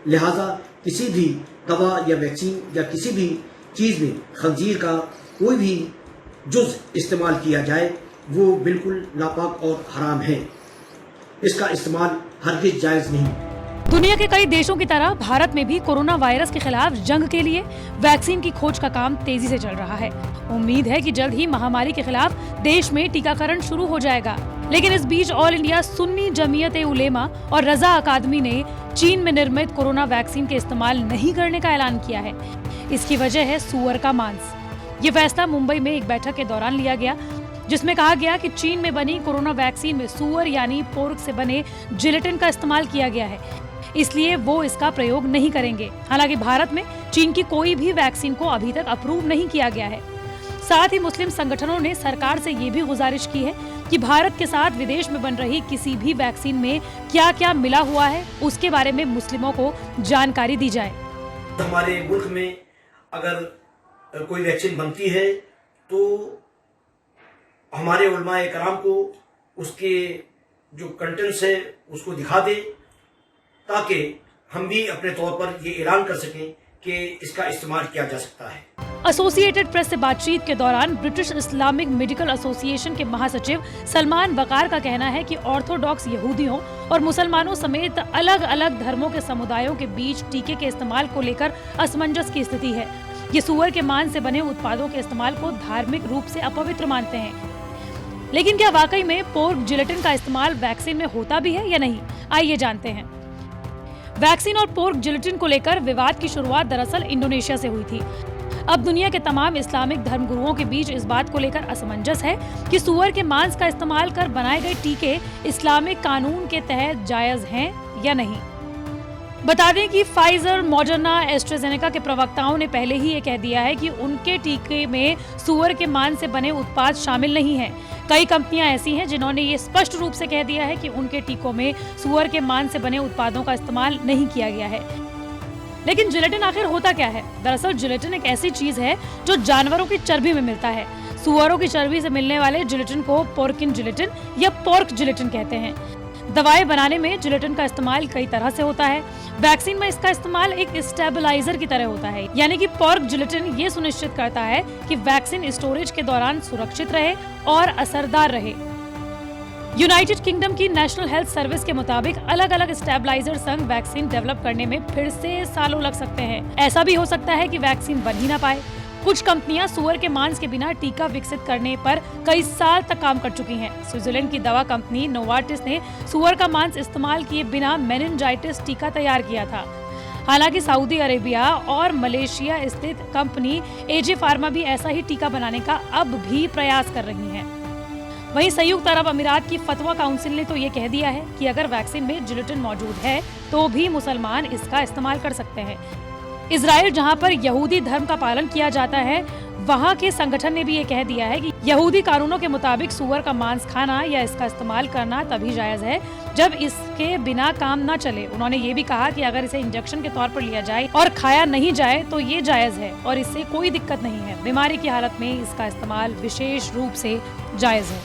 लिहाजा किसी भी दवा या वैक्सीन या किसी भी चीज़ में खंजीर का कोई भी जुज़ इस्तेमाल किया जाए वो बिल्कुल नापाक और हराम है। इसका इस्तेमाल हरगिज़ जायज़ नहीं। दुनिया के कई देशों की तरह भारत में भी कोरोना वायरस के खिलाफ जंग के लिए वैक्सीन की खोज का काम तेजी से चल रहा है। उम्मीद है कि जल्द ही महामारी के खिलाफ देश में टीकाकरण शुरू हो जाएगा। लेकिन इस बीच ऑल इंडिया सुन्नी जमीयत ए उलेमा और रजा अकादमी ने चीन में निर्मित कोरोना वैक्सीन के इस्तेमाल नहीं करने का ऐलान किया है। इसकी वजह है सूअर का मांस। ये फैसला मुंबई में एक बैठक के दौरान लिया गया, जिसमें कहा गया कि चीन में बनी कोरोना वैक्सीन में सूअर यानी पोर्क से बने जिलेटिन का इस्तेमाल किया गया है, इसलिए वो इसका प्रयोग नहीं करेंगे। हालांकि भारत में चीन की कोई भी वैक्सीन को अभी तक अप्रूव नहीं किया गया है। साथ ही मुस्लिम संगठनों ने सरकार से ये भी गुजारिश की है कि भारत के साथ विदेश में बन रही किसी भी वैक्सीन में क्या क्या मिला हुआ है उसके बारे में मुस्लिमों को जानकारी दी जाए। हमारे मुल्क में अगर कोई वैक्सीन बनती है तो हमारे उलमाए कराम को उसके जो कंटेंट्स है उसको दिखा दे, ताकि हम भी अपने तौर पर ये ऐलान कर सकें कि इसका इस्तेमाल किया जा सकता है। एसोसिएटेड प्रेस से बातचीत के दौरान ब्रिटिश इस्लामिक मेडिकल एसोसिएशन के महासचिव सलमान वकार का कहना है कि ऑर्थोडॉक्स यहूदियों और मुसलमानों समेत अलग अलग धर्मों के समुदायों के बीच टीके के इस्तेमाल को लेकर असमंजस की स्थिति है। ये सूअर के मांस से बने उत्पादों के इस्तेमाल को धार्मिक रूप से अपवित्र मानते हैं। लेकिन क्या वाकई में पोर्क जिलेटिन का इस्तेमाल वैक्सीन में होता भी है या नहीं, आइए जानते हैं। वैक्सीन और पोर्क जिलेटिन को लेकर विवाद की शुरुआत दरअसल इंडोनेशिया से हुई थी। अब दुनिया के तमाम इस्लामिक धर्मगुरुओं के बीच इस बात को लेकर असमंजस है कि सूअर के मांस का इस्तेमाल कर बनाए गए टीके इस्लामिक कानून के तहत जायज हैं या नहीं। बता दें कि फाइजर, मॉडर्ना, एस्ट्राजेनेका के प्रवक्ताओं ने पहले ही ये कह दिया है कि उनके टीके में सूअर के मांस से बने उत्पाद शामिल नहीं हैं। कई कंपनियां ऐसी हैं जिन्होंने ये स्पष्ट रूप से कह दिया है कि उनके टीकों में सूअर के मांस से बने उत्पादों का इस्तेमाल नहीं किया गया है। लेकिन जिलेटिन आखिर होता क्या है? दरअसल जिलेटिन एक ऐसी चीज है जो जानवरों की चर्बी में मिलता है। सूअरों की चर्बी से मिलने वाले जिलेटिन को पोर्किन जिलेटिन या पोर्क जिलेटिन कहते हैं। दवाएं बनाने में जिलेटिन का इस्तेमाल कई तरह से होता है। वैक्सीन में इसका इस्तेमाल एक स्टेबलाइजर की तरह होता है, यानी कि पोर्क जिलेटिन ये सुनिश्चित करता है कि वैक्सीन स्टोरेज के दौरान सुरक्षित रहे और असरदार रहे। यूनाइटेड किंगडम की नेशनल हेल्थ सर्विस के मुताबिक अलग अलग स्टेबलाइजर संग वैक्सीन डेवलप करने में फिर से सालों लग सकते हैं। ऐसा भी हो सकता है कि वैक्सीन बन ही ना पाए। कुछ कंपनियां सूअर के मांस के बिना टीका विकसित करने पर कई साल तक काम कर चुकी हैं। स्विट्जरलैंड की दवा कंपनी नोवार्टिस ने सूअर का मांस इस्तेमाल किए बिना मेनिनजाइटिस टीका तैयार किया था। हालांकि सऊदी अरेबिया और मलेशिया स्थित कंपनी एजे फार्मा भी ऐसा ही टीका बनाने का अब भी प्रयास कर रही है। वहीं संयुक्त अरब अमीरात की फतवा काउंसिल ने तो ये कह दिया है कि अगर वैक्सीन में जिलेटिन मौजूद है तो भी मुसलमान इसका इस्तेमाल कर सकते हैं। इजराइल, जहां पर यहूदी धर्म का पालन किया जाता है, वहां के संगठन ने भी ये कह दिया है कि यहूदी कानूनों के मुताबिक सूअर का मांस खाना या इसका इस्तेमाल करना तभी जायज है जब इसके बिना काम न चले। उन्होंने ये भी कहा कि अगर इसे इंजेक्शन के तौर पर लिया जाए और खाया नहीं जाए तो ये जायज है और इससे कोई दिक्कत नहीं है। बीमारी की हालत में इसका इस्तेमाल विशेष रूप से जायज है।